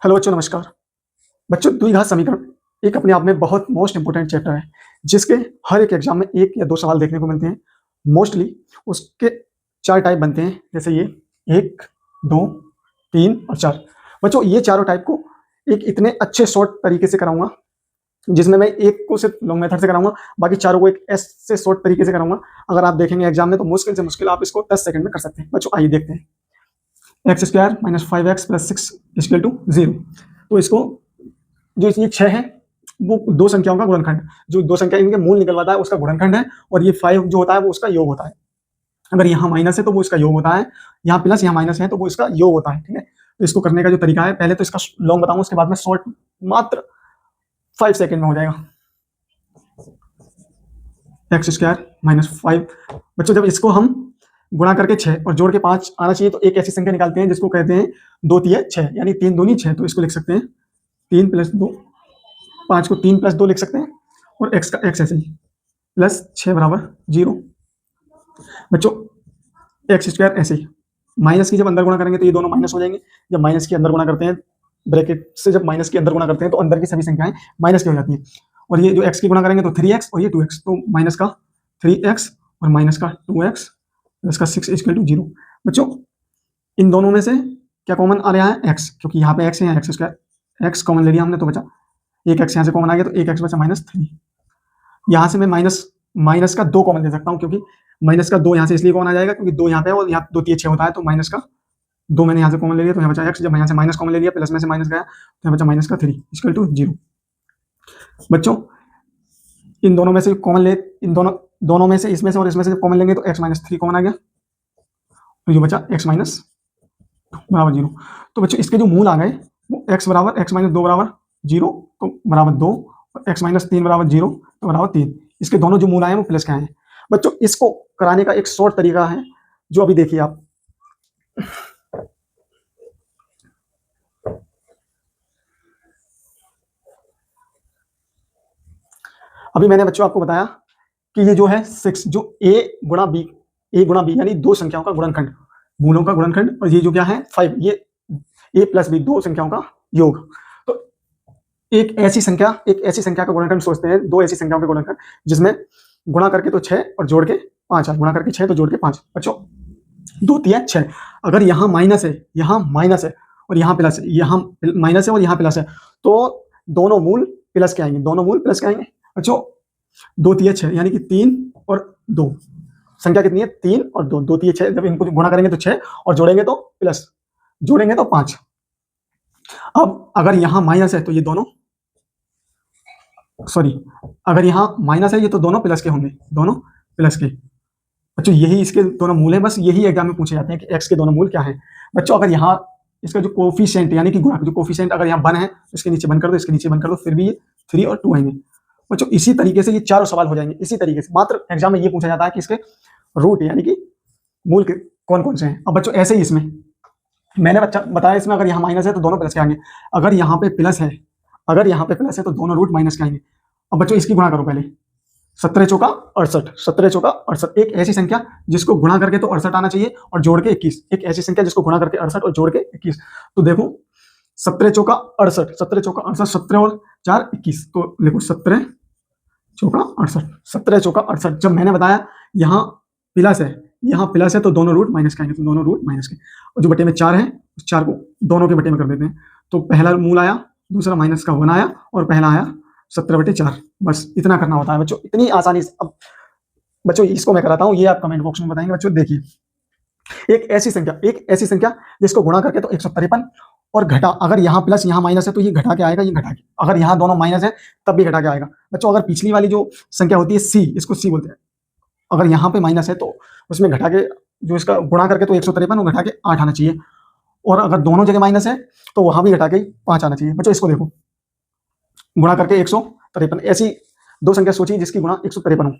Hello बच्चों, नमस्कार। बच्चों, द्विघात समीकरण एक अपने आप में बहुत मोस्ट इंपोर्टेंट चैप्टर है, जिसके हर एक एग्जाम में 1 या 2 सवाल देखने को मिलते हैं। मोस्टली उसके 4 टाइप बनते हैं, जैसे ये 1, 2, 3 और 4। बच्चों, ये चारों टाइप को एक इतने अच्छे शॉर्ट तरीके से कराऊंगा, जिसमें मैं एक को सिर्फ लॉन्ग मेथड से कराऊंगा, बाकी चारों को एक एस से शॉर्ट तरीके से कराऊंगा। अगर आप देखेंगे एग्जाम में तो मुश्किल से मुश्किल आप इसको 10 सेकंड में कर सकते हैं। बच्चों, आइए देखते हैं। X square minus 5x plus 6 equal to 0। तो इसको जो ये 6 है वो दो संख्याओं का गुणनखंड, जो दो संख्या इनके मूल निकलवाता है उसका गुणनखंड है, और ये 5 जो होता है वो उसका योग होता है। अगर यहाँ माइनस है तो वो इसका योग होता है, यहाँ प्लस यहाँ माइनस है तो वो इसका योग होता है। ठीक है, तो इसको करने का जो तरीका है, पहले तो इसका लॉन्ग बताऊंगा, उसके बाद में शॉर्ट मात्र 5 सेकेंड में हो जाएगा। X square minus 5। बच्चों, जब इसको हम गुणा करके 6 और जोड़ के 5 आना चाहिए, तो एक ऐसी संख्या निकालते हैं जिसको कहते हैं 2 तिये 6, यानी 3 दूनी 6। तो इसको लिख सकते हैं 3 प्लस 2, 5 को 3 प्लस 2 लिख सकते हैं, और एक्स का एक्स ऐसे ही प्लस 6 बराबर 0। बच्चों, एक्स स्क्वायर ऐसे ही माइनस की जब अंदर गुणा करेंगे तो ये दोनों माइनस हो जाएंगे। जब माइनस के अंदर गुणा करते हैं, ब्रैकेट से जब माइनस के अंदर गुणा करते हैं, तो अंदर की सभी संख्याएं माइनस की हो जाती हैं। और ये जो एक्स की गुणा करेंगे तो 3x और ये 2x, तो माइनस का 3x और माइनस का 2x प्लस का 6 इक्वल टू 0। बच्चों, इन दोनों में से क्या कॉमन आ रहा है? x, क्योंकि यहाँ पे x है, यहाँ एक्स स्क्वायर, x कॉमन ले लिया हमने तो बचा एक x, यहाँ से कॉमन आ गया तो एक x बचा -3। यहाँ से मैं माइनस का 2 कॉमन ले सकता हूँ, क्योंकि माइनस का 2 यहाँ से इसलिए कॉमन आ जाएगा क्योंकि 2 यहाँ पे और यहाँ 2 6 होता है, तो माइनस का 2 मैंने यहाँ से कॉमन ले लिया तो यहाँ बचा x। जब यहाँ से माइनस कॉमन ले लिया, प्लस में से माइनस गया तो यहाँ बचा माइनस का 3 इक्वल टू 0। बच्चों, इन दोनों में से कॉमन ले, इन दोनों में से, इसमें से और इसमें से कॉमन लेंगे तो x -3 कॉमन आ गया, और ये बचा x बराबर 0। तो बच्चों, इसके जो मूल आ गए वो x बराबर x -2 बराबर 0, तो बराबर 2, और x -3 बराबर 0 तो बराबर 3। इसके दोनों जो मूल आए हैं वो प्लस के आए हैं। बच्चों, इसको कराने का एक शॉर्ट तरीका है, जो अभी देखिए आप। अभी मैंने बच्चों आपको बताया कि ये जो है 6, जो a गुणा b यानी दो संख्याओं का गुणनखंड, मूलों का गुणनखंड, और ये जो क्या है 5, ये a प्लस b दो संख्याओं का योग। तो एक ऐसी संख्या का गुणनखंड सोचते हैं, दो ऐसी संख्याओं के गुणनखंड जिसमें गुणा करके तो 6 और जोड़ के 5 है, गुणा करके 6 तो जोड़ के 5। बच्चों, 2 तिया 6, अगर यहाँ माइनस है, और यहाँ प्लस है, यहाँ माइनस है और यहाँ प्लस है, तो दोनों मूल प्लस के आएंगे। बच्चों, 2 तिया 6 यानी कि 3 और 2, संख्या कितनी है? 3 और 2, 2 तिया 6। जब इनको गुणा करेंगे तो 6 और जोड़ेंगे तो प्लस, जोड़ेंगे तो 5। अब अगर यहाँ माइनस है तो ये दोनों, सॉरी, अगर यहाँ माइनस है ये तो दोनों प्लस के होंगे, दोनों प्लस के। बच्चों, यही इसके दोनों मूल हैं, बस यही एग्जाम में पूछे जाते हैं कि x के दोनों मूल क्या हैं। बच्चों, अगर यहाँ इसका जो कोफिशिएंट यानी कि गुणा जो कोफिशिएंट अगर यहाँ 1 है तो इसके नीचे 1 कर दो, इसके नीचे 1 कर दो, फिर भी ये 3 और 2 आएंगे। बच्चों, इसी तरीके से ये चारों सवाल हो जाएंगे, इसी तरीके से। मात्र एग्जाम में ये पूछा जाता है कि इसके रूट यानी कि मूल कौन कौन से हैं। अब बच्चों, ऐसे ही इसमें मैंने बताया, इसमें अगर यहाँ माइनस है तो दोनों प्लस के आएंगे, अगर यहाँ पे प्लस है तो दोनों रूट माइनस के आएंगे। अब बच्चों, इसकी गुणा करो पहले, 17 चौका 68, एक ऐसी संख्या जिसको गुणा करके तो 68 आना चाहिए और जोड़ के 21, एक ऐसी संख्या जिसको गुणा करके 68 और जोड़ के 21। तो देखो 17 चौका 68, 17 और 4 21, तो लिखो 17 चौका 68। जब मैंने बताया यहाँ प्लस है तो दोनों रूट माइनस के आएंगे, तो दोनों रूट माइनस के, और जो बटे में 4 है उस 4 को दोनों के बटे में कर देते हैं। तो पहला मूल आया, दूसरा माइनस का 1 आया, और पहला आया 17/4। बस इतना करना होता है बच्चों, इतनी आसानी से। अब बच्चों, इसको मैं कराता हूँ, ये आप कमेंट बॉक्स में बताएंगे। बच्चों देखिए, एक ऐसी संख्या जिसको गुणा करके तो 153 और घटा, अगर यहाँ प्लस यहाँ माइनस है तो ये घटा के आएगा, ये घटा के, अगर यहाँ दोनों माइनस है तब भी घटा के आएगा। बच्चों, अगर पिछली वाली जो संख्या होती है सी, इसको सी बोलते हैं, अगर यहाँ पे माइनस है तो उसमें घटा के, जो इसका गुणा करके तो 153 और घटा के 8 आना चाहिए, और अगर दोनों जगह माइनस है तो वहां भी घटा के 5 आना चाहिए। बच्चों, इसको देखो, गुणा करके 153, ऐसी दो संख्या सोचिए जिसकी गुणा 153 हो।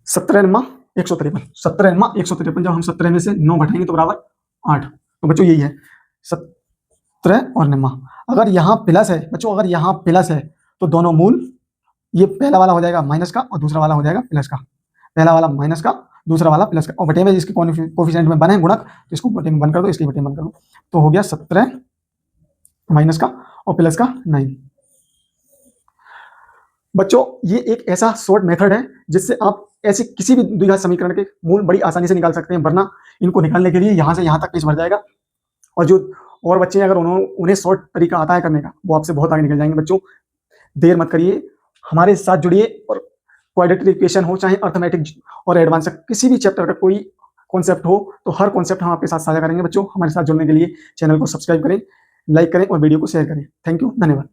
17 नमा 153, जब हम 17 में से 9 घटाएंगे तो बराबर 8। तो बच्चों, यही है 17 और नमा। अगर यहाँ प्लस है बच्चों, तो दोनों मूल, ये पहला वाला हो जाएगा माइनस का और दूसरा वाला हो जाएगा प्लस का, पहला वाला माइनस का, दूसरा वाला प्लस का, और बटे में जिसके कोफिशिएंट में 1 है गुणक, तो इसको बटे में 1 कर दो, इसके बटे में 1 कर दो, तो हो गया 17 माइनस का और प्लस का 9। बच्चों ये एक ऐसा शॉर्ट मेथड है जिससे आप ऐसे किसी भी द्विघात समीकरण के मूल बड़ी आसानी से निकाल सकते हैं, वरना इनको निकालने के लिए यहाँ से यहाँ तक पेज भर जाएगा। और जो और बच्चे हैं, अगर उन्हें शॉर्ट तरीका आता है करने का, वो आपसे बहुत आगे निकल जाएंगे। बच्चों देर मत करिए, हमारे साथ जुड़िए, और क्वाड्रेटिक इक्वेशन हो चाहे अर्थमेटिक और एडवांस किसी भी चैप्टर का कोई कॉन्सेप्ट हो, तो हर कॉन्सेप्ट हम आपके साथ साझा करेंगे। बच्चों हमारे साथ जुड़ने के लिए चैनल को सब्सक्राइब करें, लाइक करें और वीडियो को शेयर करें। थैंक यू, धन्यवाद।